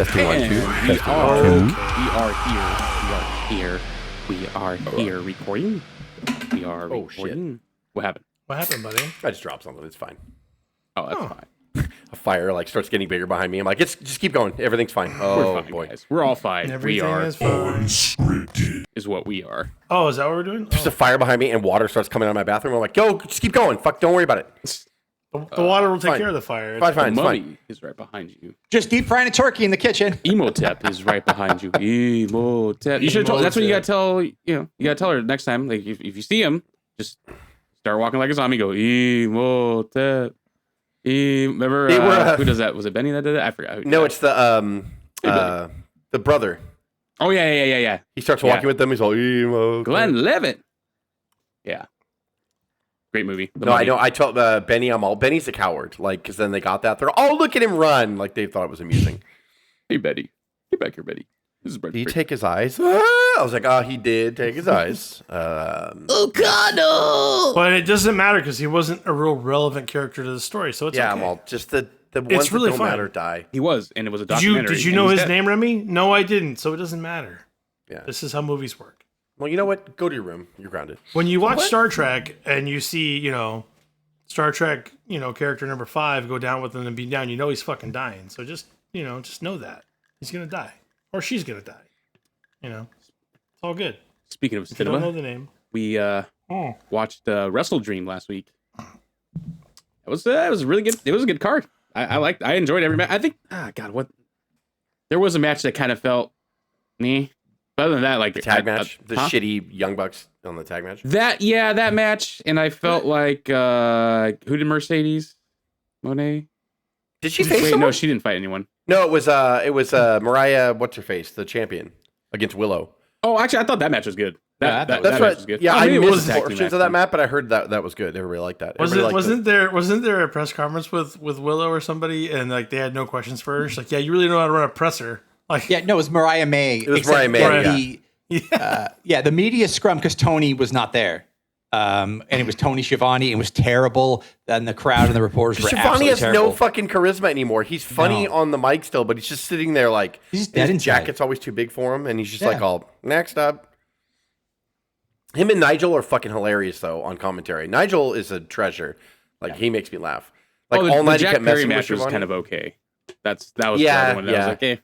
Testing 1, 2. Testing 1, 2. We are here recording. We are recording. Shit. What happened? What happened, buddy? I just dropped something. It's fine. Oh, that's fine. A fire like starts getting bigger behind me. I'm like, just keep going. Everything's fine. We're Oh fine, boy. guys. We're all fine. Everything we are is fine. Unscripted. is what we are. Oh, is that what we're doing? Just a fire behind me and water starts coming out of my bathroom. I'm like, go, just keep going. Fuck, don't worry about it. The water will take fine. care of the fire. Fine, fine, it's Mummy fine. is right behind you. Just deep frying a turkey in the kitchen. Emotep is right behind you. Emotep. You should. That's what you gotta tell. You gotta tell her next time. Like if you see him, just start walking like a zombie. Go Emotep. Remember who does that? Was it Benny that did it? I forgot. Who did No, that. it's the brother. Oh yeah. He starts walking with them. He's all emo. Glenn Levitt. Yeah. Great movie. The No, Mummy. I know. I told Benny, Benny's a coward. Like, because then they got that. They're look at him run. Like they thought it was amusing. Hey Betty, get back here, Betty. This is Brett. Did he take his eyes? I was like, he did take his eyes. Oh God, no! But it doesn't matter because he wasn't a real relevant character to the story, so it's Yeah, okay. well, just the ones really that don't fun. matter die. He was, and it was a Did documentary. you and know he's his dead. name, Remy? No, I didn't, so it doesn't matter. Yeah. This is how movies work. Well, you know what? Go to your room. You're grounded. When you watch Star Trek and you see, Star Trek, character number 5 go down with him and be down, he's fucking dying. So just know that. He's going to die. Or she's going to die. It's all good. Speaking of If you don't know cinema, the name. we watched Wrestle Dream last week. It was really good. It was a good card. I enjoyed every match. I think there was a match that kind of felt me. Other than that, like The tag match, the shitty Young Bucks on the tag match. that match, and I felt like who did Mercedes Monet? Did she face someone? No, she didn't fight anyone. No, it was Mariah, what's her face, the champion against Willow. Oh, actually, I thought that match was good. That That's match right. was good. Yeah, Oh, I maybe it was missed a tag team portions match. of that match, but I heard that was good. Everybody liked that. Wasn't there a press conference with Willow or somebody and like they had no questions for her? She's like, yeah, you really know how to run a presser. Like, Yeah, no, it was Mariah May. It was except Mariah May, for the media scrum because Tony was not there. And it was Tony Schiavone. It was terrible. Then the crowd and the reporters were Shivani absolutely has terrible. no fucking charisma anymore. He's funny on the mic still, but he's just sitting there like He's dead his inside. jacket's always too big for him, and he's just Yeah. like, all next up. Him and Nigel are fucking hilarious though on commentary. Nigel is a treasure. Like he makes me laugh. Like the all night he Jack kept Perry messing with match was Shivani. kind of okay. That was Yeah, the other one. I was like, the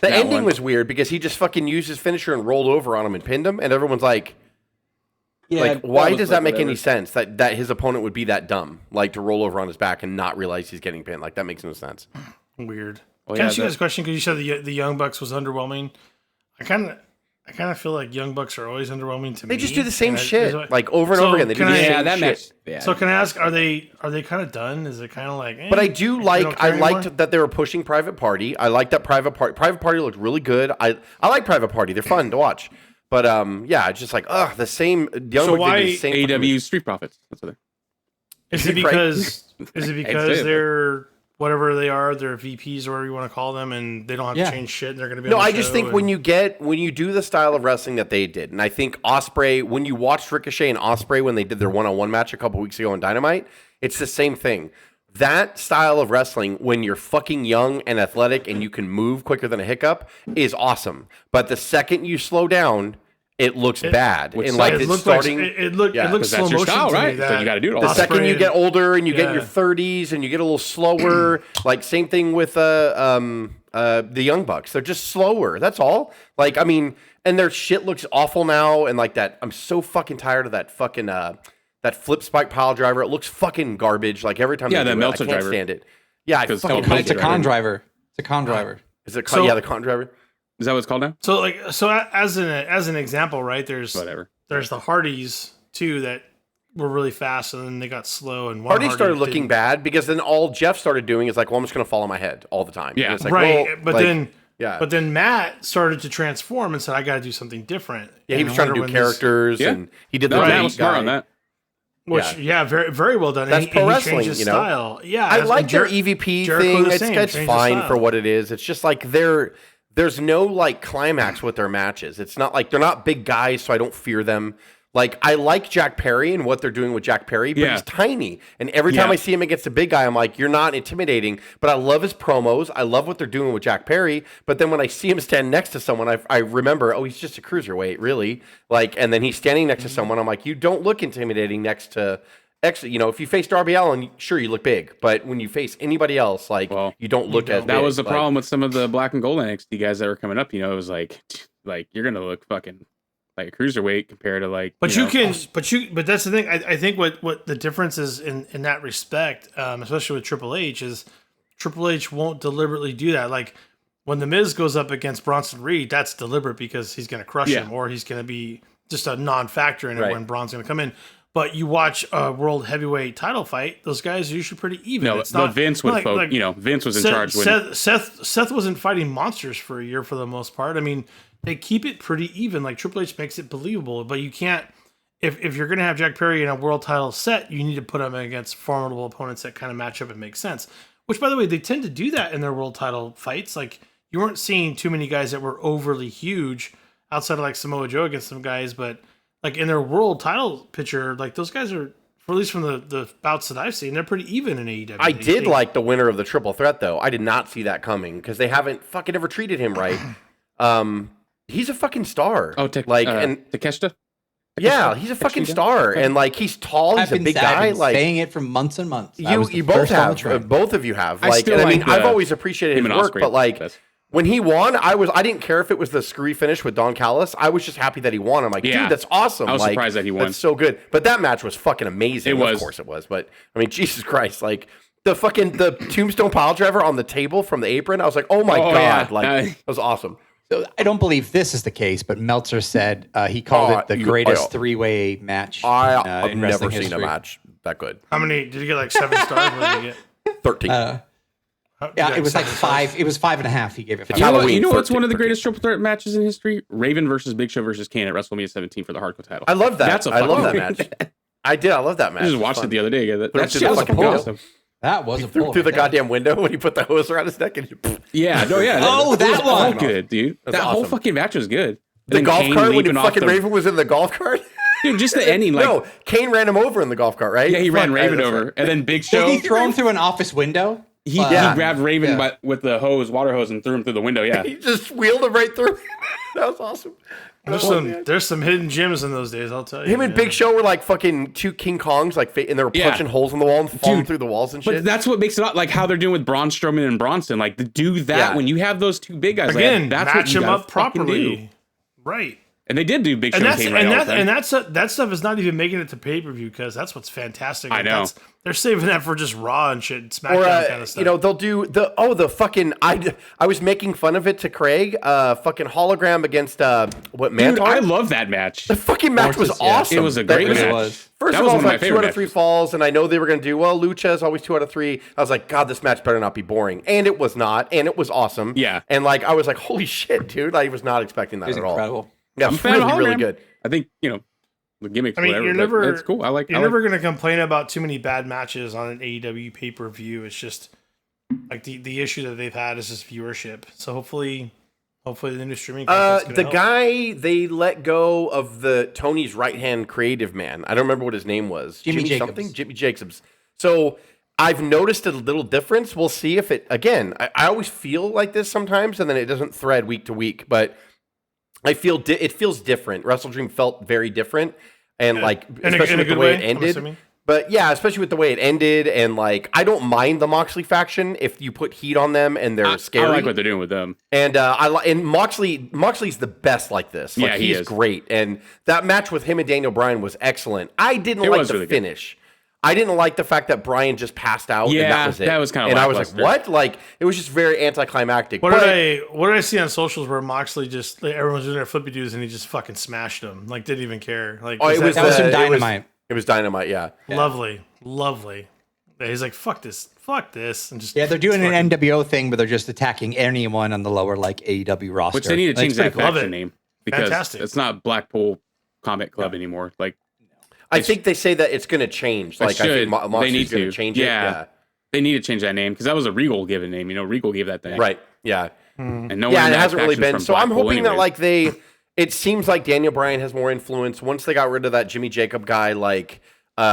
that ending one. was weird because he just fucking used his finisher and rolled over on him and pinned him, and everyone's like, why was does like, that make whatever. any sense? That his opponent would be that dumb, like to roll over on his back and not realize he's getting pinned? Like that makes no sense. weird. Well, Can I yeah, ask you guys that- a question? Because you said the Young Bucks was underwhelming. I kind of feel like Young Bucks are always underwhelming to me. They just do the same And shit like over and So over again. They do can the I- same Yeah, that shit. match. Yeah. So can I ask, are they kind of done? Is it kind of like? But I do like, don't care I liked anymore? that they were pushing Private Party. I like that Private Party looked really good. I like Private Party. They're fun to watch. But yeah, it's just like the same. Young So Bucks why did the same fucking- AEW Street Profits. That's what they're. Is it Right. because they're whatever they are, they're VPs or whatever you want to call them, and they don't have to change shit, and they're going to be. No, on the I just show think and- when you do the style of wrestling that they did, and I think Ospreay, when you watched Ricochet and Ospreay when they did their one-on-one match a couple weeks ago on Dynamite, it's the same thing. That style of wrestling, when you're fucking young and athletic and you can move quicker than a hiccup, is awesome. But the second you slow down, it looks bad. which And like it it's looked starting. like it looked Yeah, it looked 'cause slow that's your motion style, to me, right? So you gotta do it all the the second you get older and you get in your Yeah. 30s and you get a little slower, like same thing with the Young Bucks. They're just slower. That's all. Like I mean, and their shit looks awful now. And like that, I'm so fucking tired of that fucking that flip spike pile driver. It looks fucking garbage. Like every time Yeah, they that do it, I Meltzer can't driver. stand it. Yeah, I 'Cause fucking it's hate It's a it. con driver. It's a con driver. Is it So- the con driver? Is that what it's called now? So as an example, right? There's Whatever. the Hardys too that were really fast, and then they got slow. And one Hardy Hardy started looking didn't- bad because then all Jeff started doing is like, well, I'm just going to follow my head all the time. Yeah. And it's like, right. well, but like, then yeah. but then Matt started to transform and said, I got to do something different. yeah, he And was I trying to wonder do when this- characters Yeah. and he did the No, Elite Matt was smart guy. on that. Which very very well done. That's and pro and he wrestling, changed his you know? style. Yeah, I and like their Jer- EVP Jericho thing. the It's same, it's changed his fine style. for what it is. It's just like there's no like climax with their matches. It's not like they're not big guys, so I don't fear them. Like, I like Jack Perry and what they're doing with Jack Perry, but he's tiny. And every time I see him against a big guy, I'm like, you're not intimidating. But I love his promos. I love what they're doing with Jack Perry. But then when I see him stand next to someone, I remember, oh, he's just a cruiserweight, really. Like, and then he's standing next to someone. I'm like, you don't look intimidating next to you know, if you face Darby Allin, sure, you look big. But when you face anybody else, like, you don't look as big. That was the problem with some of the black and gold NXT guys that were coming up. You know, it was like you're going to look fucking like a cruiserweight compared to like. But but that's the thing. I think what the difference is in that respect, especially with Triple H, is Triple H won't deliberately do that. Like when the Miz goes up against Bronson Reed, that's deliberate because he's going to crush him, or he's going to be just a non-factor in it when Braun's going to come in. But you watch a world heavyweight title fight; those guys are usually pretty even. No, it's not Vince would, Vince was in charge. Seth wasn't fighting monsters for a year for the most part. I mean, they keep it pretty even. Like Triple H makes it believable, but you can't. If you're going to have Jack Perry in a world title set, you need to put him against formidable opponents that kind of match up and make sense. Which, by the way, they tend to do that in their world title fights. Like you weren't seeing too many guys that were overly huge outside of like Samoa Joe against some guys, but. Like in their world title picture, like those guys are, for at least from the bouts that I've seen, they're pretty even in AEW. I did like the winner of the triple threat, though. I did not see that coming because they haven't fucking ever treated him right. He's a fucking star. Oh, Takeshita? Yeah, he's a fucking star, and like he's tall. He's a big guy. Like saying it for months and months. You both have. Both of you have. Like, and I mean, I've always appreciated his work, but like. When he won, I didn't care if it was the screwy finish with Don Callis. I was just happy that he won. I'm like, dude, that's awesome. I was surprised that he won. That's so good. But that match was fucking amazing. It was. Of course it was. But I mean, Jesus Christ, like the tombstone pile driver on the table from the apron. I was like, oh my God. Like that was awesome. So I don't believe this is the case, but Meltzer said he called it the greatest three-way match. I've in never history. seen a match that good. How many did you get? Like 7 stars? What did you get? 13. Yeah, it was like 5. It was 5.5. He gave it 5. You know what's one of the greatest triple threat matches in history? Raven versus Big Show versus Kane at WrestleMania 17 for the hardcore title. I love that. I love that match. I love that match. I just watched it the other day. That shit was fucking awesome. That was a pull through the goddamn window when he put the hose around his neck and you. That was all good, dude. That whole fucking match was good. The golf cart when fucking Raven was in the golf cart. Dude, just the ending. Like, no, Kane ran him over in the golf cart, right? Yeah, he ran Raven over, and then Big Show. Did he throw him through an office window? He grabbed Raven with the water hose, and threw him through the window. Yeah, he just wheeled him right through. That was awesome. There's some hidden gems in those days. I'll tell you. Him and Big Show were like fucking two King Kongs, like, and they were punching holes in the wall and falling through the walls and shit. But that's what makes it like how they're doing with Braun Strowman and Bronson. Like to do that when you have those two big guys. Again, that's match what them up properly. Right. And they did do Big Show and Kane right all the time. And that stuff is not even making it to pay-per-view because that's what's fantastic. I know. They're saving that for just Raw and shit, SmackDown kind of stuff. You know, they'll do the fucking. I was making fun of it to Craig. Fucking hologram against Mantar. Dude, I love that match. The fucking match was awesome. It was a great match. First of all, it was like 2 out of 3 falls, and I know they were going to do Lucha is always 2 out of 3. I was like, God, this match better not be boring, and it was not, and it was awesome. Yeah, and like I was like, holy shit, dude! I was not expecting that at all. Incredible. Yeah, it's really good. I think, the gimmicks, whatever. It's cool. You're never going to complain about too many bad matches on an AEW pay-per-view. It's just like the issue that they've had is just viewership. So hopefully the new streaming. The guy they let go of the Tony's right-hand creative man. I don't remember what his name was. Jimmy Jacobs. Something. Jimmy Jacobs. So I've noticed a little difference. We'll see if it again. I always feel like this sometimes, and then it doesn't thread week to week, but. I feel it feels different. Wrestle Dream felt very different, and especially with the way it ended. But yeah, especially with the way it ended, and like I don't mind the Moxley faction if you put heat on them and they're scary. I like what they're doing with them. And and Moxley's the best like this. Like, he's great. And that match with him and Daniel Bryan was excellent. I didn't like the finish. Good. I didn't like the fact that Bryan just passed out. Yeah, and that was it. That was kind of. And I was like, "What?" Like it was just very anticlimactic. What did I see on socials where Moxley just everyone's doing their flippy doos and he just fucking smashed them, like didn't even care. Like that was some Dynamite. It was Dynamite. Yeah. Lovely. Yeah, he's like, fuck this, and just they're doing an NWO thing, but they're just attacking anyone on the lower like AEW roster. Which they need to change that faction name because Fantastic. It's not Blackpool Combat Club anymore. Like. I think they say that it's going to change. Like, I think Moxley's going to change it. Yeah. They need to change that name because that was a Regal given name. Regal gave that thing. Right. Yeah. And it hasn't really been. So I'm hoping that like they it seems like Daniel Bryan has more influence. Once they got rid of that Jimmy Jacob guy, like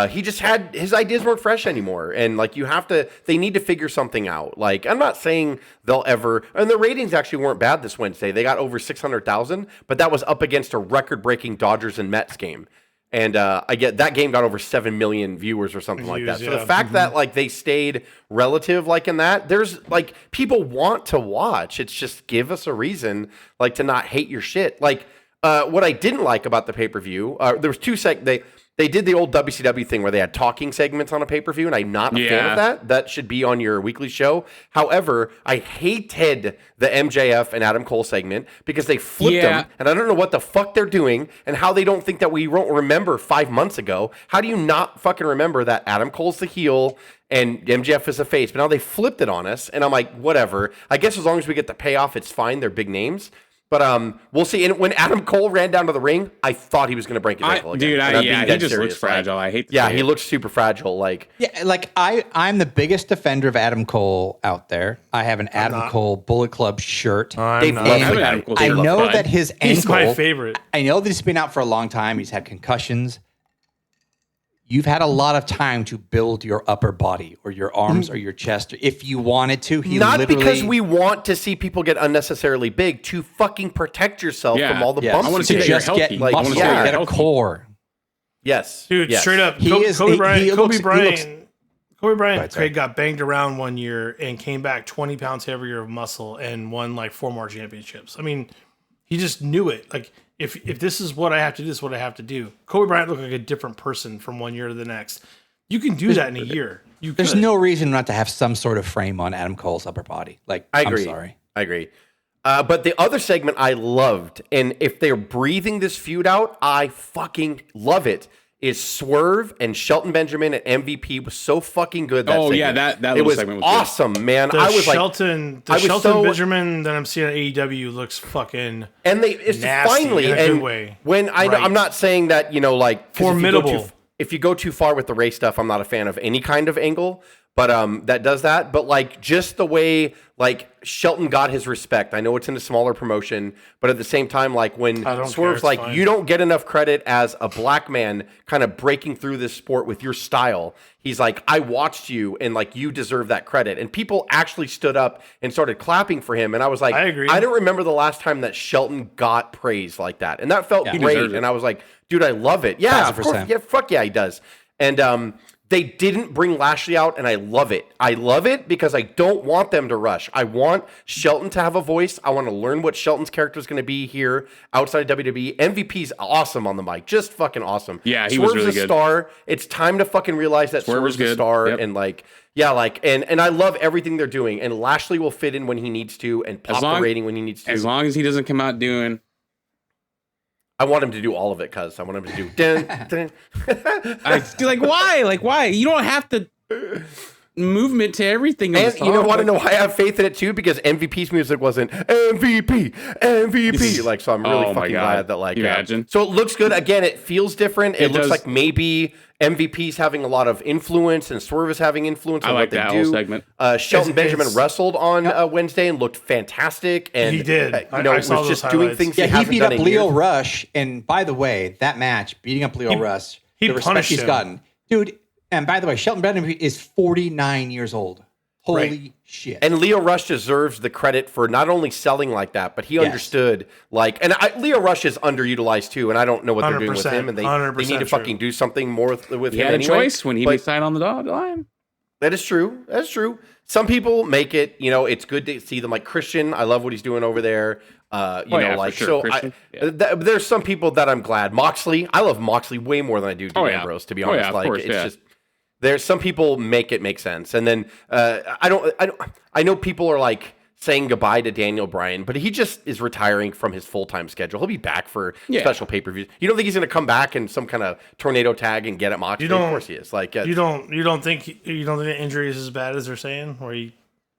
he just had his ideas weren't fresh anymore. And like they need to figure something out. Like I'm not saying they'll ever, and the ratings actually weren't bad this Wednesday. They got over 600,000, but that was up against a record-breaking Dodgers and Mets game. And I get that game got over 7 million viewers or something like that. So the fact that like they stayed relative like in that, there's like people want to watch. It's just give us a reason like to not hate your shit. Like what I didn't like about the pay-per-view, there was two they did the old WCW thing where they had talking segments on a pay-per-view, and I'm not a fan of that. That should be on your weekly show. However, I hated the MJF and Adam Cole segment because they flipped them, and I don't know what the fuck they're doing and how they don't think that we won't remember 5 months ago. How do you not fucking remember that Adam Cole's the heel and MJF is the face? But now they flipped it on us, and I'm like, whatever. I guess as long as we get the payoff, it's fine. They're big names. But we'll see. And when Adam Cole ran down to the ring, I thought he was going to break his ankle again. Dude, he just looks fragile. I hate to say he looks super fragile. Like I'm the biggest defender of Adam Cole out there. I have an Adam Cole Bullet Club shirt. I'm not. I know that his ankle. He's my favorite. I know that he's been out for a long time. He's had concussions. You've had a lot of time to build your upper body or your arms or your chest if you wanted to. Not because we want to see people get unnecessarily big, to fucking protect yourself from all the bumps. I want to see that you're healthy. Like, get a core. Yes. Dude, straight up. Kobe Bryant Craig got banged around one year and came back 20 pounds heavier of muscle and won like 4 more championships. I mean, he just knew it. Like, if this is what I have to do, this is what I have to do. Kobe Bryant looked like a different person from one year to the next. You can do that in a year. There's no reason not to have some sort of frame on Adam Cole's upper body. Like, I agree. I'm sorry. I agree. But the other segment I loved, and if they're breathing this feud out, I fucking love it, is Swerve and Shelton Benjamin at MVP was so fucking good. That segment. That it was segment was awesome, good. man. The Shelton Benjamin that I'm seeing at AEW looks fucking and it's nasty finally in a good way. When I'm not saying that like formidable. If you go too far with the race stuff, I'm not a fan of any kind of angle. But that does that. But like just the way like Shelton got his respect. I know it's in a smaller promotion, but at the same time, like when Swerve's like, fine. You don't get enough credit as a black man kind of breaking through this sport with your style. He's like, I watched you and like you deserve that credit. And people actually stood up and started clapping for him. And I was like, I agree. I don't remember the last time that Shelton got praise like that. And that felt great. And I was like, dude, I love it. Yeah, 1,000%. of course. Yeah, fuck yeah, he does. And they didn't bring Lashley out, and I love it. I love it because I don't want them to rush. I want Shelton to have a voice. I want to learn what Shelton's character is going to be here outside of WWE. MVP's awesome on the mic. Just fucking awesome. Yeah, he Swerve's was really a star. It's time to fucking realize that Swerve's a star. Yep. And like, and I love everything they're doing. And Lashley will fit in when he needs to and pop the rating when he needs to. As long as he doesn't come out doing... I want him to do all of it, cuz I want him to do dun, dun. Why? You don't have to movement to everything. And you want to know why I have faith in it too? Because MVP's music wasn't MVP. Like, so I'm really fucking glad that like. Imagine. So it looks good. Again, it feels different. It looks like maybe MVP's having a lot of influence and Swerve is having influence on what they do. Whole segment. Shelton Benjamin wrestled on Wednesday and looked fantastic. And he did. Was just doing things. Yeah, he beat up Leo Rush. And by the way, that match, beating up Leo Rush, the respect he's gotten, dude. And by the way, Shelton Benjamin is 49 years old. Holy shit. And Leo Rush deserves the credit for not only selling like that, but he understood, like, and Leo Rush is underutilized too, and I don't know what they're doing with him, and they need to fucking do something more with him anyway. He had a choice when he signed on the dotted line. That is true. That's true. Some people make it, it's good to see them, like Christian. I love what he's doing over there. There's some people that I'm glad. Moxley, I love Moxley way more than I do Dean Ambrose, to be honest. Just there's some people make it make sense, and then I know people are like saying goodbye to Daniel Bryan, but he just is retiring from his full-time schedule. He'll be back for special pay-per-views. You don't think he's going to come back in some kind of tornado tag and get at Moxley? Of course he is. Like you don't think the injury is as bad as they're saying, or you?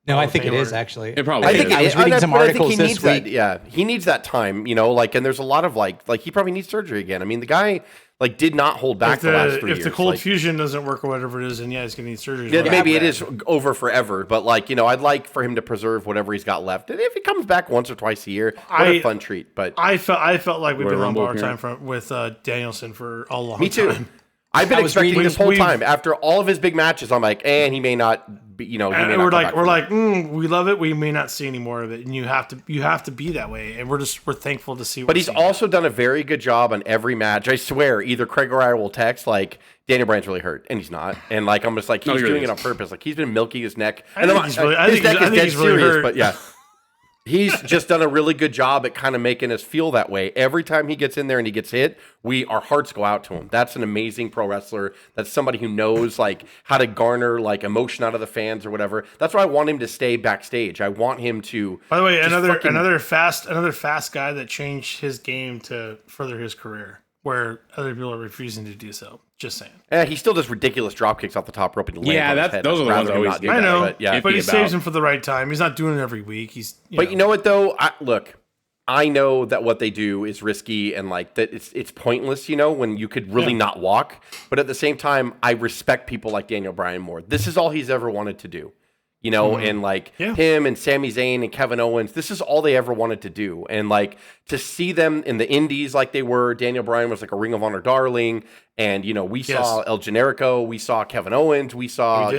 No, I think it is actually. It probably. I was reading some articles this week. He needs that time, and there's a lot of like he probably needs surgery again. I mean, the guy Like, did not hold back the last 3 years. If the cold like, fusion doesn't work or whatever it is, then he's going to need surgery. Yeah, maybe it is over forever, but like, I'd like for him to preserve whatever he's got left. And if he comes back once or twice a year, what a fun treat. But I felt like we've been on borrowed time with Danielson for a long time. Me too. I've been expecting this whole time. After all of his big matches, I'm like, and he may not be, he may not. We're like, we love it. We may not see any more of it, and you have to be that way. And we're thankful to see. But he's also done a very good job on every match. I swear, either Craig or I will text like, Daniel Bryan's really hurt, and he's not. And like, I'm just like, he's doing it on purpose. Like, he's been milking his neck. I think he's really hurt. But yeah. He's just done a really good job at kind of making us feel that way. Every time he gets in there and he gets hit, our hearts go out to him. That's an amazing pro wrestler. That's somebody who knows like how to garner like emotion out of the fans or whatever. That's why I want him to stay backstage. I want him to. By the way, another fast guy that changed his game to further his career, where other people are refusing to do so. Just saying. He still does ridiculous drop kicks off the top rope. And those are the ones I always do. I know, but he saves him for the right time. He's not doing it every week. But you know what though? I know that what they do is risky and like that it's pointless. When you could really not walk. But at the same time, I respect people like Daniel Bryan more. This is all he's ever wanted to do. And like him and Sami Zayn and Kevin Owens, this is all they ever wanted to do. And like to see them in the indies like they were, Daniel Bryan was like a Ring of Honor darling. And, we saw El Generico, we saw Kevin Owens, we saw,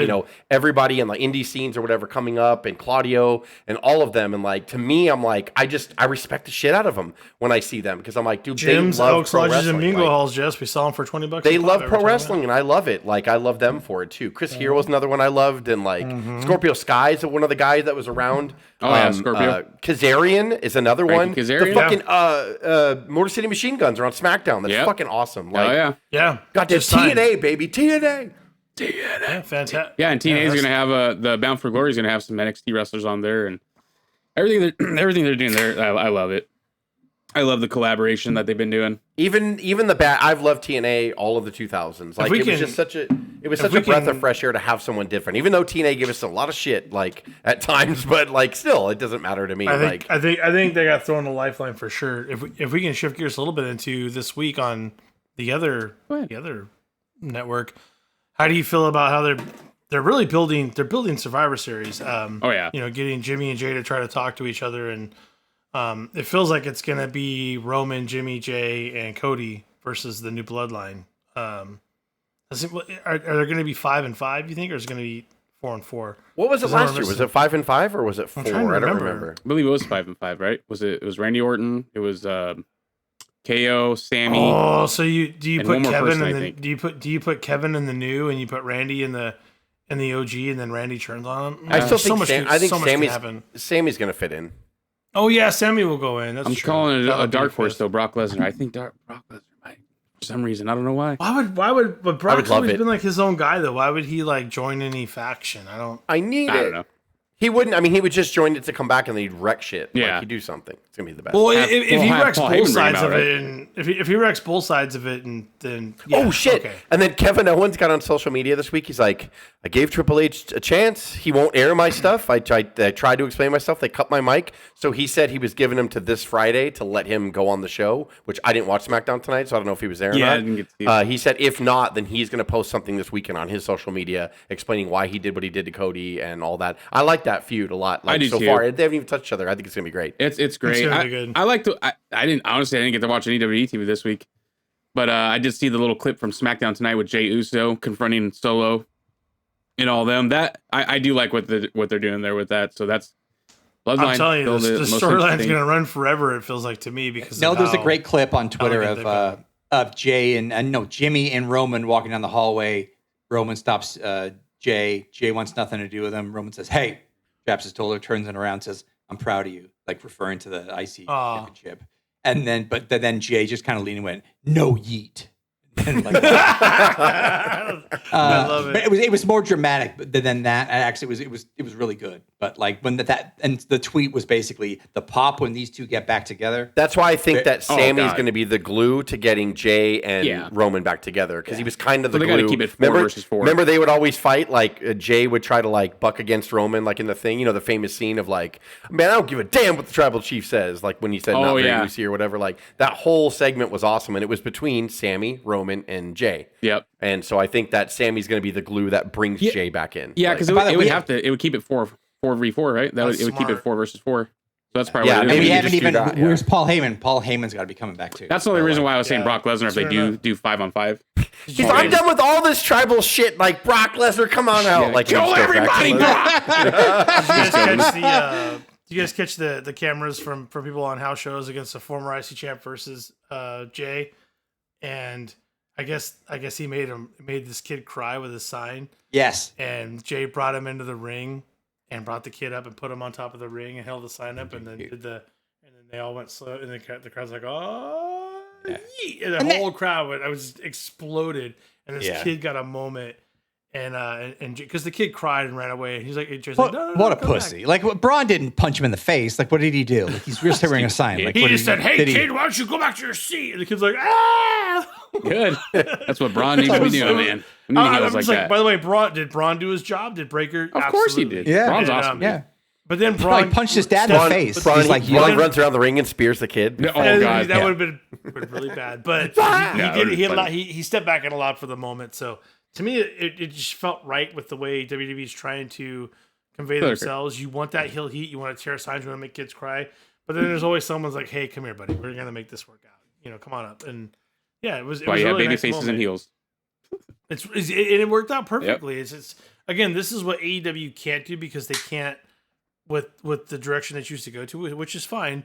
everybody in the indie scenes or whatever coming up and Claudio and all of them. And like, to me, I'm like, I respect the shit out of them when I see them. Cause I'm like, dude, Gyms, they love Elks pro Lodges, wrestling. and Mingo Halls, Jess, we saw them for $20. They love pro wrestling and I love it. Like, I love them for it too. Chris Hero was another one I loved. And like Scorpio Sky's one of the guys that was around. Scorpio. Kazarian is another one. Kazarian? The fucking Motor City Machine Guns are on SmackDown. That's fucking awesome. Like, yeah. Got this TNA, baby. TNA. Yeah, fantastic. Yeah, and TNA is going to have the Bound for Glory is going to have some NXT wrestlers on there, and everything they're doing there. I love it. I love the collaboration that they've been doing. Even the bad. I've loved TNA all of the 2000s. Like it was just such a breath of fresh air to have someone different. Even though TNA gave us a lot of shit, like at times, but like still, it doesn't matter to me. I think they got thrown a lifeline for sure. If we can shift gears a little bit into this week on the other network, how do you feel about how they're really building Survivor Series? Getting Jimmy and Jay to try to talk to each other, and it feels like it's gonna be Roman, Jimmy, Jay, and Cody versus the New Bloodline. Are there going to be 5-5? You think, or is it going to be 4-4? What was it last year? Was it 5-5 or was it 4? I don't remember. I believe it was 5-5, right? It was Randy Orton. It was KO, Sammy. Oh, so do you put Kevin in the do you put Kevin in the new and you put Randy in the OG and then Randy turns on him? I still think Sammy's going to fit in. Oh yeah, Sammy will go in. I'm calling it a dark horse though. Brock Lesnar. I think Brock Lesnar might. For some reason, I don't know why. Why would? But Brock's always been like his own guy though. Why would he like join any faction? I don't know. He wouldn't. I mean, he would just join it to come back and then he'd wreck shit. Yeah, like, he'd do something. It's gonna be the best. Well, if he wrecks both sides of it, and if he wrecks both sides of it, and then oh shit! Okay. And then Kevin Owens got on social media this week. He's like, "I gave Triple H a chance. He won't air my stuff. I tried to explain my stuff. They cut my mic. So he said he was giving him to this Friday to let him go on the show. Which I didn't watch SmackDown tonight, so I don't know if he was there or not. I didn't get to see it. He said if not, then he's gonna post something this weekend on his social media explaining why he did what he did to Cody and all that. I like that feud a lot. Like, I do so too. Far, they haven't even touched each other. I think it's gonna be great. It's great. It's gonna be good. I didn't get to watch any WWE TV this week, but I did see the little clip from SmackDown tonight with Jey Uso confronting Solo and all them. That I do like what they're doing there with that. So that's Bloodline. I'm telling you, the storyline's gonna run forever. It feels like to me because there's a great clip on Twitter of Jay and Jimmy and Roman walking down the hallway. Roman stops Jay. Jay wants nothing to do with him. Roman says, "Hey." Japs his told her, turns it around, says, "I'm proud of you," like referring to the IC championship. And then Jay just kind of leaned and went, "No yeet." And like, I love it. But it was more dramatic than that. Actually, it was really good. But like when and the tweet was basically the pop when these two get back together. That's why I think that Sammy's going to be the glue to getting Jay and Roman back together because he was kind of the glue. They got to keep it 4 versus 4. Remember, they would always fight. Like Jay would try to like buck against Roman, like in the thing. The famous scene of like, "Man, I don't give a damn what the tribal chief says." Like when he said "not very Lucy" or whatever. Like that whole segment was awesome, and it was between Sammy, Roman, Roman and Jay. Yep. And so I think that Sammy's going to be the glue that brings Jay back in. Yeah, because Like, it would keep it 4v4, right? It would keep it 4 versus 4. So that's probably Yeah, what it And is. we you haven't just do even. that, yeah. Where's Paul Heyman? Paul Heyman's got to be coming back too. That's the only reason why I was saying Yeah. Brock Lesnar if they Fair do 5-on-5. He's, I'm done with all this tribal shit. Like, Brock Lesnar, come on out. Yeah, Like, kill you just go back everybody, to Brock! Do you guys catch the cameras from people on house shows against a former IC champ versus Jay? And I guess he made this kid cry with his sign. Yes. And Jay brought him into the ring and brought the kid up and put him on top of the ring and held the sign up and then they all went slow and the crowd's like, oh, yee. And the whole crowd went, I was exploded. And this kid got a moment and because the kid cried and ran away and he's like, Jay's like, no, What a come pussy! back. Like Braun didn't punch him in the face. Like what did he do? Like he's just wearing a sign. Like He what just said, hey did he- kid, why don't you go back to your seat? And the kid's like, ah. Good. That's what Braun needs to be doing, man. We need I'm heels just like like, that. by the way, did Braun do his job? Did Breaker? Of course he Absolutely. did. Yeah. Braun's And, awesome. Yeah. But then He Braun punched his dad in the face. Braun, He's like, he you like don't- runs around the ring and spears the kid. Oh, God. that yeah. would have been really bad. But Yeah, he it would've been he stepped back and allowed for the moment. So to me, it just felt right with the way WWE is trying to convey themselves. You want that heel heat. You want to tear signs. You want to make kids cry. But then there's always someone's like, hey, come here, buddy. We're gonna make this work out. Come on up. And yeah, it was. It Why was you a have really baby nice faces moment. and heels. It worked out perfectly. It's again, this is what AEW can't do because they can't with the direction they choose to go to, which is fine.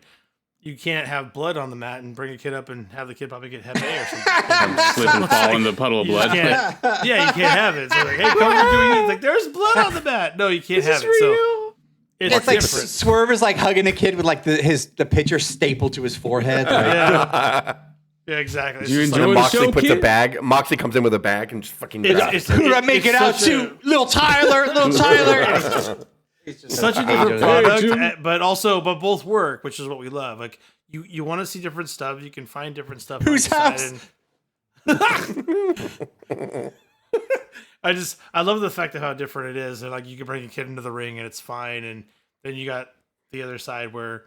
You can't have blood on the mat and bring a kid up and have the kid probably get Hep A or something. Slip and fall in the puddle of You just blood. can't- yeah, you can't have it. So like, hey, come on, doing it. It's like there's blood on the mat. No, you can't have it. So it's It's like different. Swerve is like hugging a kid with like the picture stapled to his forehead. Like, Yeah, exactly. It's You just enjoy And like, the Moxley show, puts a kid? bag. Moxley comes in with a bag and just fucking. it's who do I make it out such to? Little Tyler, little Tyler. such a different product, but both work, which is what we love. Like you want to see different stuff. You can find different stuff. Whose on the house? side and- I love the fact of how different it is. And like you can bring a kid into the ring and it's fine. And then you got the other side where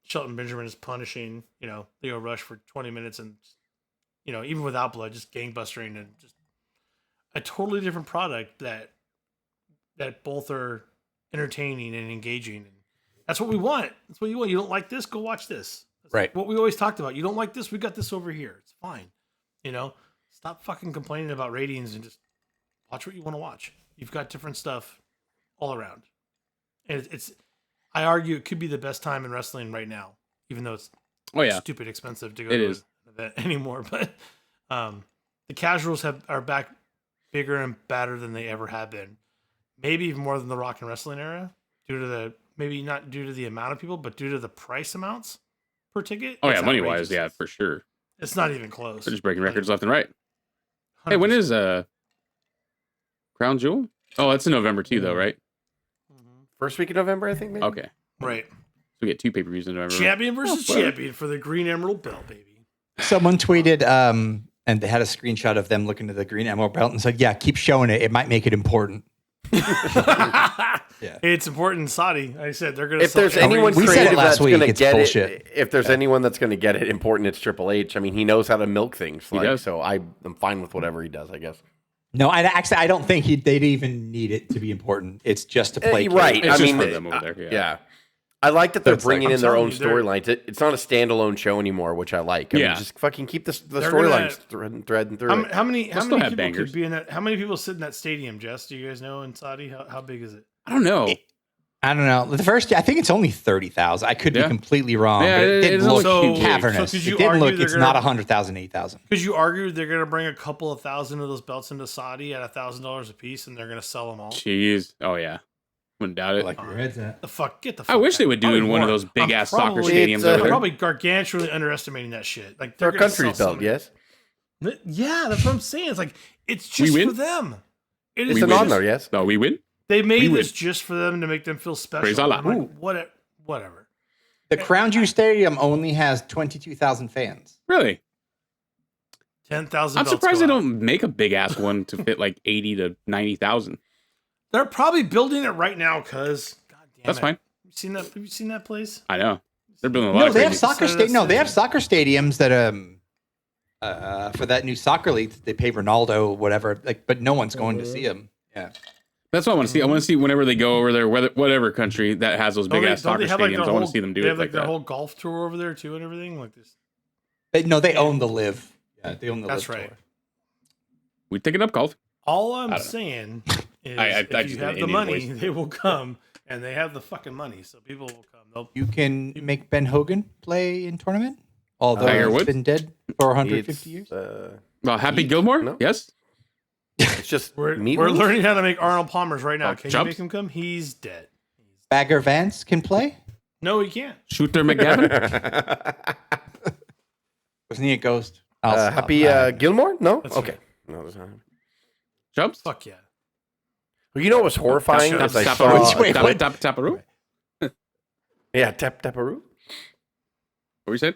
Shelton Benjamin is punishing, Leo Rush for 20 minutes and, even without blood, just gangbustering and just a totally different product that both are entertaining and engaging. And that's what we want. That's what you want. You don't like this? Go watch this. That's Right. what we always talked about. You don't like this? We got this over here. It's fine. Stop fucking complaining about ratings and just watch what you want to watch. You've got different stuff all around. And I argue it could be the best time in wrestling right now, even though it's stupid expensive to go to an event anymore. But the casuals are back bigger and badder than they ever have been. Maybe even more than the rock and wrestling era, maybe not due to the amount of people, but due to the price amounts per ticket. Oh, It's yeah, money wise, outrageous. yeah, for sure. It's not even close. They're just breaking records left and right. Hey, when 100%. is Crown Jewel? Oh, that's in November too, though, right? First week of November, I think. Maybe. Okay. Right. So we get 2 pay-per-views in November. Champion versus well. champion for the Green Emerald Belt, baby. Someone tweeted, and they had a screenshot of them looking at the green emerald belt and said, "Yeah, keep showing it. It might make it important." Yeah. It's important in Saudi. I said they're going to. If there's anyone We said it creative last that's week, going to it's get bullshit. it, if there's anyone that's going to get it important, it's Triple H. I mean, he knows how to milk things. Like, does. so I'm fine with whatever he does, I guess. No, I don't think they'd even need it to be important. It's just to play. Right. It's I just mean, for them over there, yeah. I like that they're It's like- bringing I'm in their telling own you, they're- storylines. It's not a standalone show anymore, which I like. I mean, Yeah. just fucking keep the They're gonna- storylines threading through it. How many still people have bangers. could be in that? How many people sit in that stadium, Jess? Do you guys know in Saudi? How big is it? I don't know. I don't know. The first, I think it's only 30,000. I could be Yeah. completely wrong, Yeah, but it it didn't is look also huge. cavernous. So could It you didn't argue look. they're It's gonna- not 100,000, 8,000. Because you argue they're going to bring a couple of thousand of those belts into Saudi at $1,000 a piece, and they're going to sell them all. Jeez. Oh, yeah. Wouldn't doubt it. Like your head's at. The fuck, get the. I Fuck wish they back. would do Probably in one of more. those big ass I'm soccer probably- stadiums It's, over I'm there. probably gargantuanly underestimating that shit. Like For they're a gonna country's sell belt, some- yes. Yeah, that's what I'm saying. It's like it's just win? for them. It is It's an just- honor, yes. No, we win. They made We this win. just for them to make them feel special. Praise Allah. I'm like, Ooh. whatever. The Crown Jewel Stadium only has 22,000 fans. Really? 10,000. I'm surprised they don't make a big ass one to fit like 80 to 90,000. They're probably building it right now, cause God damn That's it. fine. Have you seen that place? I know. They're building a lot No, of they have crazy- soccer Saturday No, they have City. soccer stadiums that for that new soccer league. They pay Ronaldo, whatever. Like, but no one's going to see him. Yeah. That's what I want to see. I want to see whenever they go over there, whatever country that has those big ass soccer stadiums. I want to see them do it. They have like that. their whole golf tour over there too, and everything like this. They own the live. Yeah, they own the That's live right. tour. We taking up golf. All I'm saying is, if you have the money, they will come, and they have the fucking money, so people will come. You can make Ben Hogan play in tournament, although he's been dead for 150 years. Well, Happy Gilmore? No? Yes. It's just we're learning how to make Arnold Palmers right now. Can jumps? you make him come? He's dead. Bagger Vance can play. No, he can't. Shooter McGavin? Wasn't he a ghost? Happy Gilmore? No? That's okay. No, there's not. Jumps? Fuck yeah. Well, you know what was horrifying? Is I saw, Taparoo? yeah, Taparoo. What were you saying?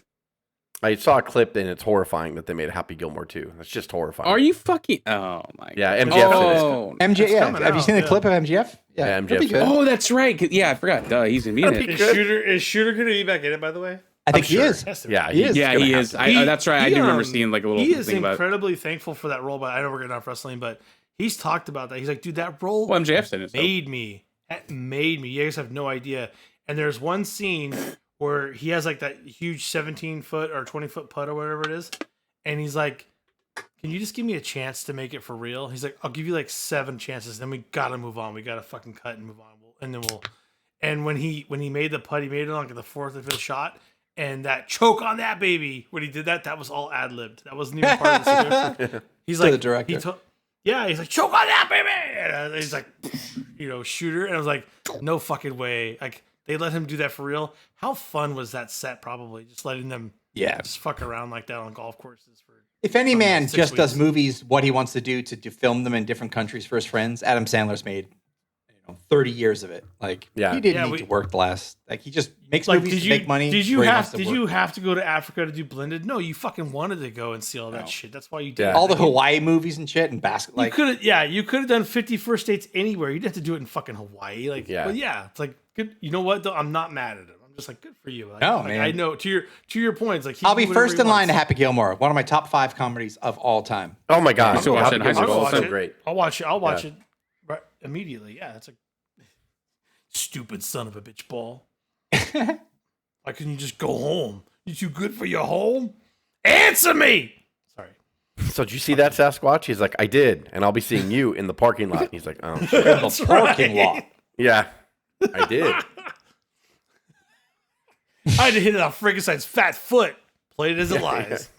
I saw a clip and it's horrifying that they made a Happy Gilmore too. That's just horrifying. Are you fucking... Oh, my God. Yeah, MJF. Oh, MJ, yeah. coming Have you out, seen the yeah. clip of MJF? Yeah, that'd be MJF. good. oh, that's right. Yeah, I forgot. Duh, he's going to be in it. Is Shooter going to be back in it? By the way, I think he sure. is. Has to be. Yeah, He is. Yeah, gonna he have is. to. That's right. I do remember seeing like a little He is thing about it. incredibly thankful for that role, but I know we're getting off wrestling, but he's talked about that. He's like, dude, that role Well, MJF's in it. So. made me. That made me. You guys have no idea. And there's one scene where he has like that huge 17-foot or 20-foot putt or whatever it is, and he's like, "Can you just give me a chance to make it for real?" He's like, "I'll give you like 7 chances. Then we gotta move on. We gotta fucking cut and move on. And when he made the putt, he made it on like the 4th or 5th shot, and that choke on that baby when he did that was all ad libbed. That wasn't even part of the script. He's To like the director. he's like, choke on that baby. And he's like, Shooter. And I was like, no fucking way. Like they let him do that for real. How fun was that set? Probably just letting them just fuck around like that on golf courses for. If any man 6 just does weeks. movies, what he wants to do to film them in different countries for his friends, Adam Sandler's made 30 years of it. Like he didn't need to work the last. Like he just makes movies to make money. Did you have to go to Africa to do Blended? No, you fucking wanted to go and see all that shit. That's why you did all the Hawaii movies and shit and basketball. Like, you could have done 50 First Dates anywhere. You didn't have to do it in fucking Hawaii. Like, but it's like good. You know what? Though I'm not mad at him. I'm just like, good for you. Like, man. I know to your points. Like, I'll be first in line to Happy Gilmore, one of my top 5 comedies of all time. Oh my god, still watch it in high school. So great. I'll watch it. I'll watch it right immediately. Yeah, it's a stupid son of a bitch ball. Why couldn't you just go home? You too good for your home? Answer me. Sorry. So did you see that Sasquatch? He's like, I did, and I'll be seeing you in the parking lot. He's like, oh shit. The parking lot. Yeah, I did. I had to hit it off Frankenstein's fat foot. Played it as it lies.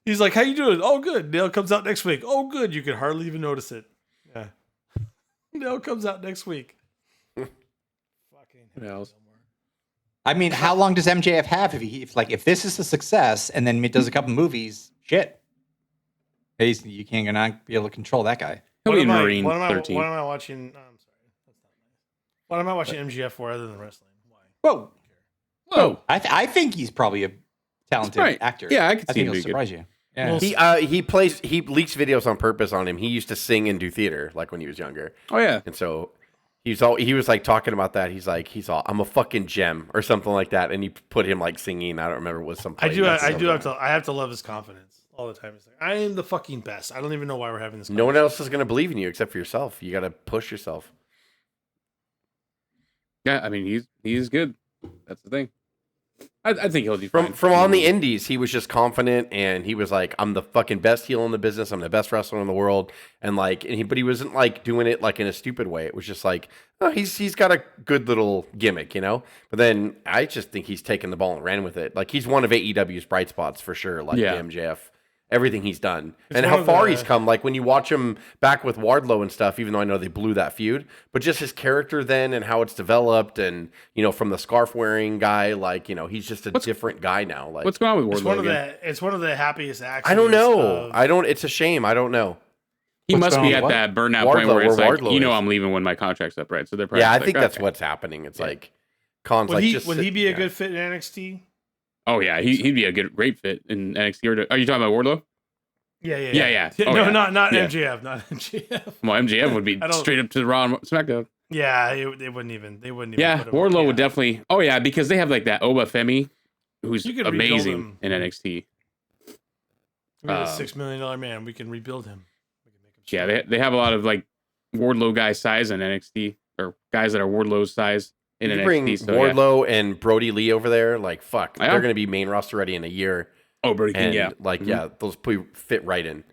He's like, how you doing? Oh, good. Nail comes out next week. Oh, good. You can hardly even notice it. Yeah. Nail comes out next week. Fucking What else? I mean, how long does MJF have if this is a success and then it does a couple movies? Shit. You can't not be able to control that guy. He'll be in What Marine am 13. I watching? Oh, I'm sorry. That's not nice. What am I watching MGF for other than wrestling? Why? Whoa. Whoa. I think he's probably a talented Right. actor. Yeah, I could I see think him he'll be surprise you. Yeah. Well, He leaks videos on purpose on him. He used to sing and do theater like when he was younger, Oh, yeah. and so he was like talking about that. He's like, I'm a fucking gem or something like that, and he put him like singing. I don't remember what some. I have to love his confidence all the time. He's like, I am the fucking best. I don't even know why we're having this. No one else is gonna believe in you except for yourself. You got to push yourself. Yeah, I mean, he's good. That's the thing. I think he'll do fine. From on the indies, he was just confident, and he was like, "I'm the fucking best heel in the business. I'm the best wrestler in the world." And like, but he wasn't like doing it like in a stupid way. It was just like, oh, he's got a good little gimmick, you know. But then I just think he's taken the ball and ran with it. Like he's one of AEW's bright spots for sure. Like the MJF. Everything he's done and how far he's come. Like when you watch him back with Wardlow and stuff, even though I know they blew that feud, but just his character then and how it's developed and, from the scarf wearing guy, like, he's just a different guy now. Like what's going on with Wardlow? It's one of the happiest actions. I don't know. It's a shame. I don't know. He must be at that burnout point where it's like, Wardlow I'm leaving when my contract's up, right? So they're probably I think that's what's happening. It's like Khan's would like, would he be a good fit in NXT? Oh yeah, he'd be a great fit in NXT. Are you talking about Wardlow? Yeah. Oh, no, yeah. not Yeah. MJF, not MJF. Well, MJF would be straight up to the Raw and SmackDown. Yeah, they wouldn't even. Yeah, put him Wardlow on. would definitely. Oh yeah, because they have like that O.W.P who's You could rebuild amazing him. in NXT. We got a $6 million man. We can rebuild him. We can make him Yeah, they have a lot of like Wardlow guy size in NXT, or guys that are Wardlow's size in You NXT. bring So, Wardlow and Brody Lee over there. Like, fuck. Yeah. They're going to be main roster ready in a year. Oh, Brody King, And, yeah. like, those fit right in.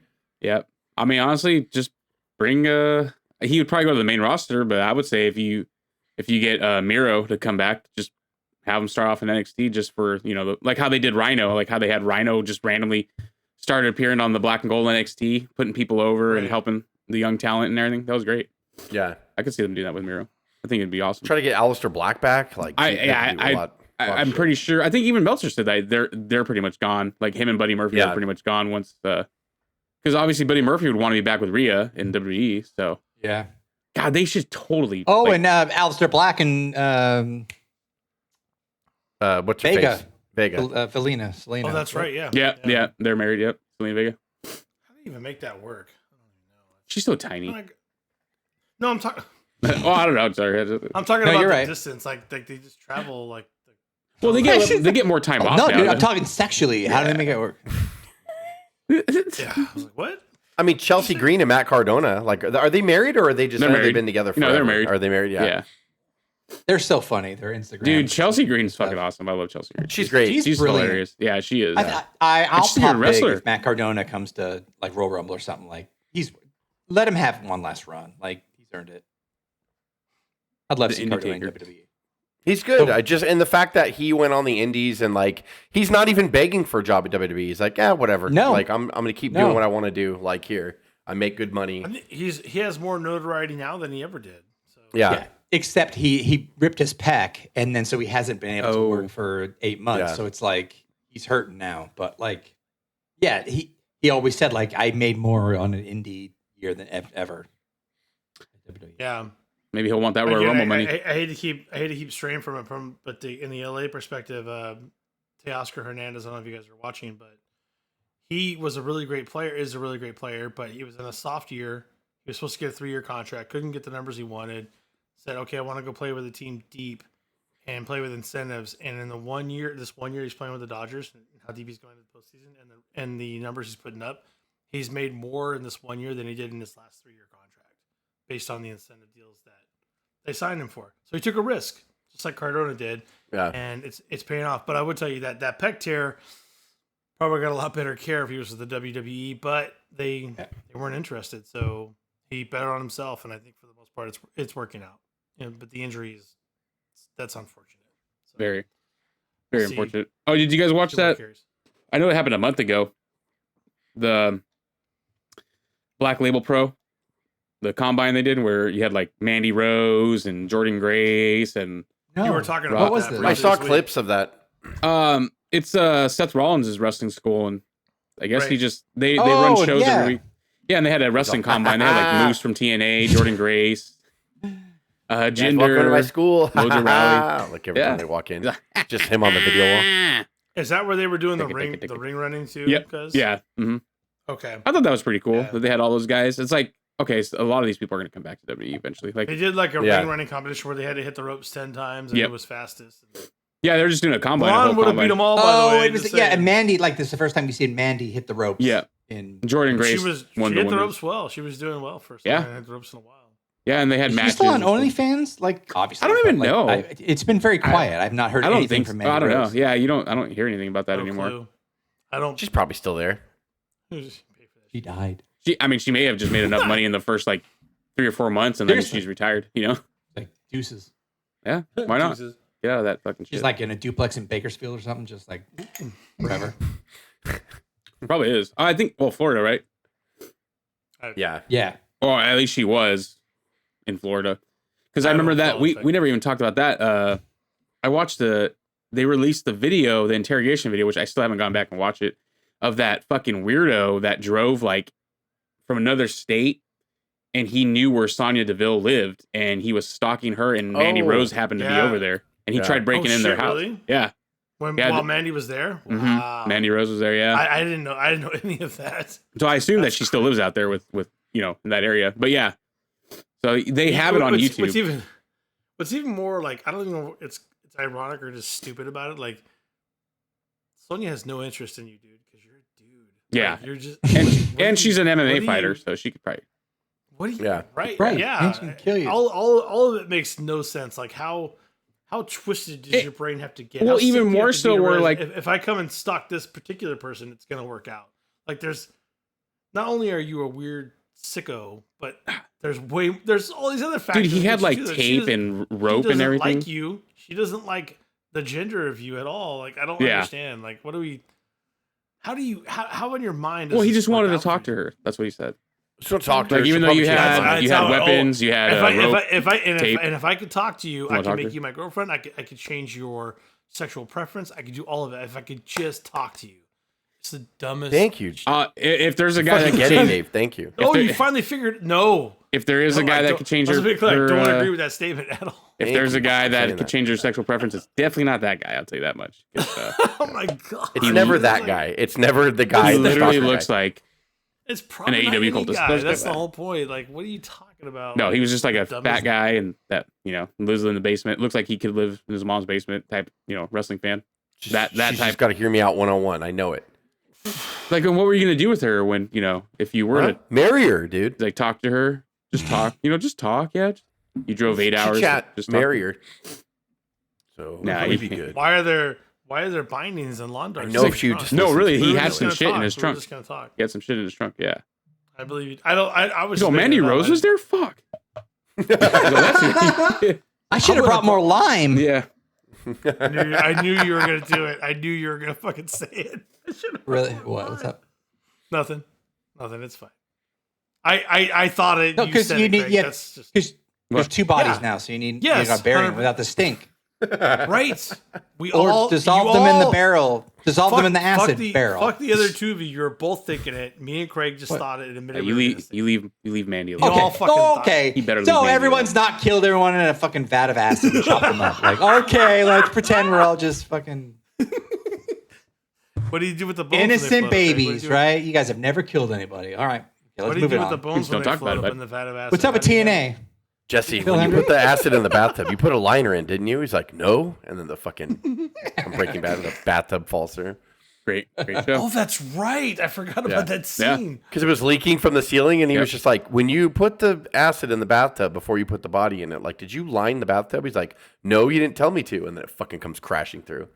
Yeah. I mean, honestly, just bring he would probably go to the main roster, but I would say if you get Miro to come back, just have him start off in NXT just for, like how they did Rhino, like how they had Rhino just randomly started appearing on the Black and Gold NXT, putting people over and helping the young talent and everything. That was great. Yeah. I could see them do that with Miro. I think it'd be awesome. Try to get Aleister Black back. Like, I'm pretty sure. I think even Meltzer said that they're pretty much gone. Like him and Buddy Murphy are pretty much gone once because obviously Buddy Murphy would want to be back with Rhea in WWE. So yeah, God, they should totally. Oh, and Aleister Black and what's her Vega. face? Vega. Selena. Oh, that's right. Yeah. Yeah. They're married. Yep. Selena Vega. How do you even make that work? I don't even know. She's so tiny. No, I'm talking. Oh, I don't know. I'm sorry. I'm talking about the right. distance. Like they just travel like. Well, they get more time off. No, now, dude, I'm talking sexually. How do they make it work? Yeah. I was like, what? I mean, Chelsea Green and Matt Cardona. Like, are they married or are they just? They're married. They've been together forever? No, they're married. Are they married? Yeah. They're so funny. Their Instagram. Dude, Chelsea Green's fucking awesome. I love Chelsea Green. She's great. She's Hilarious. brilliant. Yeah, she is. I'll she's a good pop big wrestler. if Matt Cardona comes to like Royal Rumble or something. Like let him have one last run. Like he's earned it. I'd love to see Cardona in WWE. He's good. And the fact that he went on the indies and like he's not even begging for a job at WWE. He's like, yeah, whatever. No. Like I'm gonna keep doing what I want to do. Like here, I make good money. I think he has more notoriety now than he ever did. So. Yeah. Except he ripped his pec, and then so he hasn't been able to work for 8 months. Yeah. So it's like he's hurting now. But like, yeah, he always said like I made more on an indie year than ever. Yeah. Maybe he'll want that Royal Rumble money. I hate to keep straying from it, but in the LA perspective, Teoscar Hernandez. I don't know if you guys are watching, but he was a really great player. Is a really great player, but he was in a soft year. He was supposed to get a 3-year contract. Couldn't get the numbers he wanted. Said, okay, I want to go play with a team deep and play with incentives. And in this 1 year he's playing with the Dodgers and how deep he's going to the postseason and the numbers he's putting up, he's made more in this 1 year than he did in his last 3-year contract based on the incentive deals that they signed him for. So he took a risk, just like Cardona did. Yeah. And it's paying off. But I would tell you that pec tear probably got a lot better care if he was with the WWE, but they weren't interested. So he bet on himself, and I think for the most part it's working out. But the injury that's unfortunate. So, Very, very unfortunate. Oh, did you guys watch that? I know it happened a month ago. The Black Label Pro, the combine they did, where you had like Mandy Rose and Jordan Grace and. No. You were talking about was that. I saw clips of that. It's Seth Rollins' wrestling school, and I guess he just they run shows every week. Yeah, and they had a wrestling combine. They had like Moose from TNA, Jordan Grace. Jinder, welcome to my school. Mojo Rawley. Like every time they walk in, just him on the video wall. Is that where they were doing the ring running too? Yep. Yeah. Mm-hmm. Okay. I thought that was pretty cool that they had all those guys. It's like, okay, so a lot of these people are going to come back to WWE eventually. Like they did like a ring running competition where they had to hit the ropes 10 times and it was fastest. Yeah, they're just doing a combine. Ron would have beat them all. By the way, it was and Mandy. Like this is the first time you seen Mandy hit the ropes. Yeah. In Jordan Grace, she hit the ropes well. She was doing well first. Yeah, hit the ropes in a while. Yeah, and they had matches. She's still on OnlyFans? Like, obviously. I don't even know. It's been very quiet. I've not heard anything from Mandy. I don't know. Rose. Yeah, I don't hear anything about that anymore. Clue. I don't. She's probably still there. She died. She may have just made enough money in the first like 3 or 4 months, and then she's retired. Like deuces. Yeah, why not? Yeah, that fucking shit. She's like in a duplex in Bakersfield or something, just like forever. Probably is. I think. Well, Florida, right? Yeah. Yeah. Or at least she was in Florida, because I remember that we never even talked about that. I watched they released the video, the interrogation video, which I still haven't gone back and watched it, of that fucking weirdo that drove like from another state, and he knew where Sonya Deville lived, and he was stalking her, and Mandy Rose happened to be over there, and he tried breaking in their house. Really? Yeah. While Mandy was there? Mm-hmm. Wow. Mandy Rose was there, yeah. I didn't know any of that. So I assume that she still lives out there with in that area. But yeah. So they have it on YouTube. What's even more like, I don't even know, it's ironic or just stupid about it. Like, Sonya has no interest in you, dude, because you're a dude. Yeah. Like, you're just And she's an MMA fighter, so she could probably. What do you? Yeah. Right. Right. Yeah. And she can kill you. All of it makes no sense. Like how twisted does your brain have to get? Well, How sick even do you more have to so be to where, realize like- if I come and stalk this particular person, it's gonna work out. Like there's not only are you a weird sicko, but there's all these other factors. Dude, he had that like you do that. tape and rope she and doesn't everything. like you. She doesn't like the gender of you at all. Like I don't Yeah. understand. Like what do we? How do you? How in your mind? Well, he just wanted to to talk to her. That's what he said. So talk to Like her. even She'll though you probably had change That's how- weapons, you had rope. tape. If I could talk to you, I wanna could talk make to you my girlfriend. I could change your sexual preference. I could do all of it if I could just talk to you. It's the dumbest. Thank you. If there's a guy that Fucking can get it, change, Dave. Thank you. Oh, there- you finally figured. No, if there is a No, guy I that don't- could change let's her, be clear, I don't her, agree with that statement at all. if Thank there's you a guy for that saying could that. change her sexual preference, it's definitely not that guy. I'll tell you that much. 'Cause, Oh my god, It's never that guy. It's never the guy. he the literally stalker looks guy. like it's probably an not AEW any cultist. guy. Let's That's get the that. whole point. Like, what are you talking about? no, he was just like a Dumbest- fat guy and that lives in the basement. Looks like he could live in his mom's basement type wrestling fan. That She's type. just got to hear me out 101. I know it. Like, what were you gonna do with her when if you were Huh? to Marry her, dude. like talk to her, just talk, just talk. Yeah, you drove 8 hours. Chat. Just talk. Marry her. So Nah, it'd be you- good. Why are there bindings and lawn darts? I know if she would just No, listen really, to he me. had Just some gonna shit in talk. his We're trunk. just gonna talk. He had some shit in his trunk. Yeah. I believe you. I was. So just Mandy making it up. Rose was there. Fuck. I should have brought more lime. Yeah. I knew you were gonna do it. I knew you were gonna fucking say it. I should've- Really? What? What's up? Nothing. It's fine. I thought it. No, you because said you it, need Greg. Because That's just there's two bodies Yeah. now, so you need Yes, a bearing 100%. without the stink. right. We Or all dissolve you them in the all- barrel. Dissolve them in the fuck acid the, barrel. Fuck the other two of you. You're both thinking it. Me and Craig just thought it and admitted you we were leave. gonna say You it. leave Mandy You alone. all Okay. fucking Oh, thought okay. He better leave So Mandy everyone's not killed everyone in a fucking vat of acid and chop them up. Like, okay, let's pretend we're all just fucking What do you do with the bones? when they innocent float up, Craig? What do you babies, do- right? You guys have never killed anybody. All right. Okay, What let's do you move do it with the on. bones Please when don't they talk float about up it, in the vat of acid? What's up with How do you know? TNA? Jesse, Phil when you Hendrick? put the acid in the bathtub, you put a liner in, didn't you? He's like, no. And then the fucking I'm Breaking Bad, the bathtub falls through. Great show. Oh, that's right. I forgot Yeah. about that Yeah. scene. Because it was leaking from the ceiling, and he Yep. was just like, when you put the acid in the bathtub before you put the body in it, like, did you line the bathtub? He's like, no, you didn't tell me to. And then it fucking comes crashing through.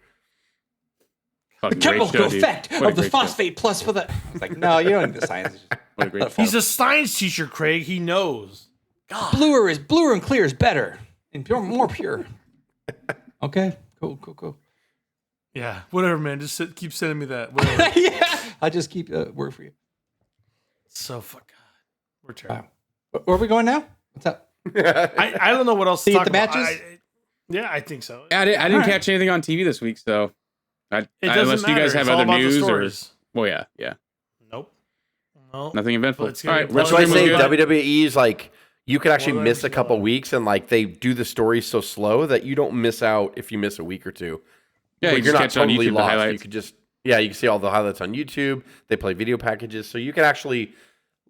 Fucking The great chemical show, dude. effect What a of the great show. phosphate plus for the. It's like, no, you don't need the science. It's just What a great show. He's a science teacher, Craig. He knows. bluer and clear is better and more pure. Okay, cool. Yeah, whatever, man. Just keep sending me that. Whatever. Yeah, I'll just keep work for you. So fuck. God, we're terrible. Where are we going now? What's up? I don't know what else to See talk the about. matches? Yeah, I think so. I didn't Alright. catch anything on TV this week, so It doesn't unless matter. you guys have It's all other about the news or stories. well, yeah, Nope. No. nothing eventful. Well, it's All gonna right, be That's Wrestle why I Dream was say good. WWE is like, you could actually Well, miss a that's couple not- weeks, and like they do the story so slow that you don't miss out if you miss a week or two. Yeah, Like, you you're just not catch it on totally YouTube the lost. You highlights. could just you can see all the highlights on YouTube. They play video packages, so you can actually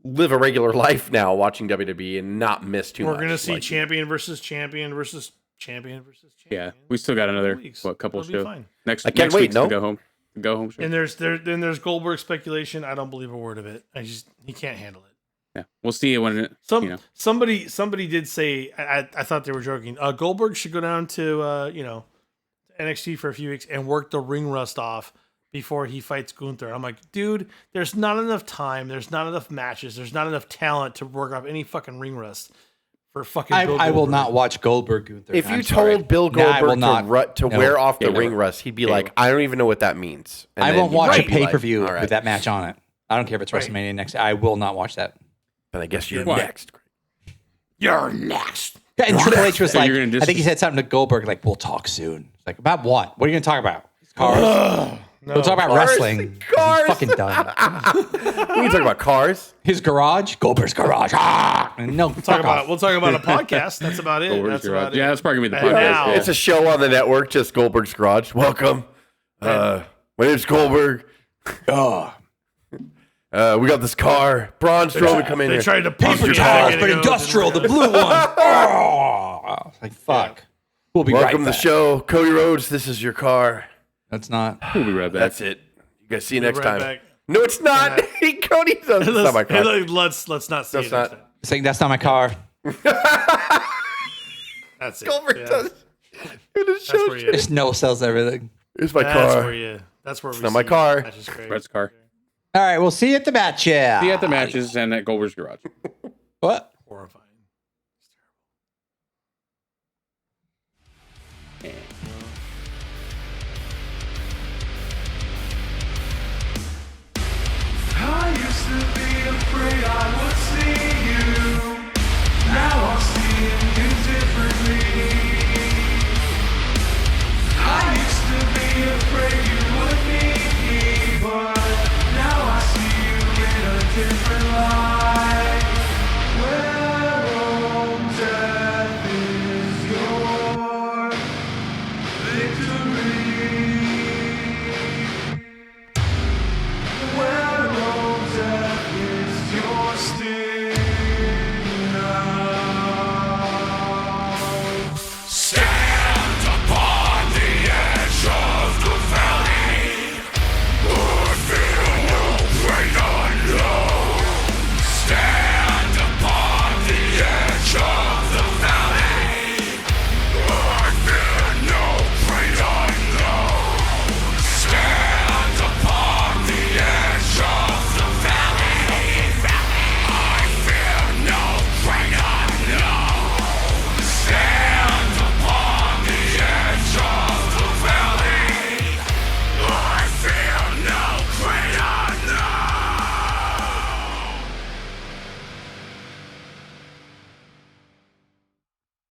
live a regular life now watching WWE and not miss too much. We're gonna see Like, champion versus champion versus champion versus champion. Yeah, we still got another Weeks. couple It'll be shows. fine. Next, I can't next wait, week's no? the go home show. And there's Goldberg speculation. I don't believe a word of it. He can't handle it. Yeah, we'll see it when it. Somebody did say I thought they were joking. Goldberg should go down to NXT for a few weeks and work the ring rust off before he fights Gunther. I'm like, dude, there's not enough time. There's not enough matches. There's not enough talent to work off any fucking ring rust for fucking. Bill I will Goldberg. not watch Goldberg Gunther. If I'm you sorry. told Bill No, I will Goldberg not. to No. wear off the Yeah, ring never. rust, he'd be Yeah, like, never. I don't even know what that means. And I then won't he'd watch a be like, pay per view all right, with that match on it. I don't care if it's Right. WrestleMania next. I will not watch that. But I guess you're Why? next. You're next. Yeah, and Triple H was So like, you're gonna I think he said something to Goldberg like, "We'll talk soon." It's like, about what? What are you going to talk about? Cars. No. We'll talk about Cars. wrestling. Cars. He's fucking done. We can talk about cars. His garage, Goldberg's garage. No, We'll fuck off. talk about a podcast. That's about it. Goldberg's That's Garage. about Yeah, it. that's probably gonna be the And podcast. now- yeah. It's a show on the network, just Goldberg's Garage. Welcome. My name's Goldberg. Oh, We got this car. Braun Strowman come in They here. tried to pump paper you towels, back but and it industrial, the goes- blue one. Oh, like fuck. We'll be Welcome right to the back. show. Cody Rhodes, this is your car. That's not. We'll be right back. That's it. You guys see you next right time. back. No, it's not. Cody says it's not my car. Let's not see That's it. not- Next time. Saying that's not my car. That's it. Goldberg Yeah. does. It is That's so where you. Just no sells everything. Here's my That's car. where you. That's where we. not my see car. matches great. Brett's car. All right, we'll see you at the match. Yeah. See you at the matches and at Goldberg's garage. What? Horrifying.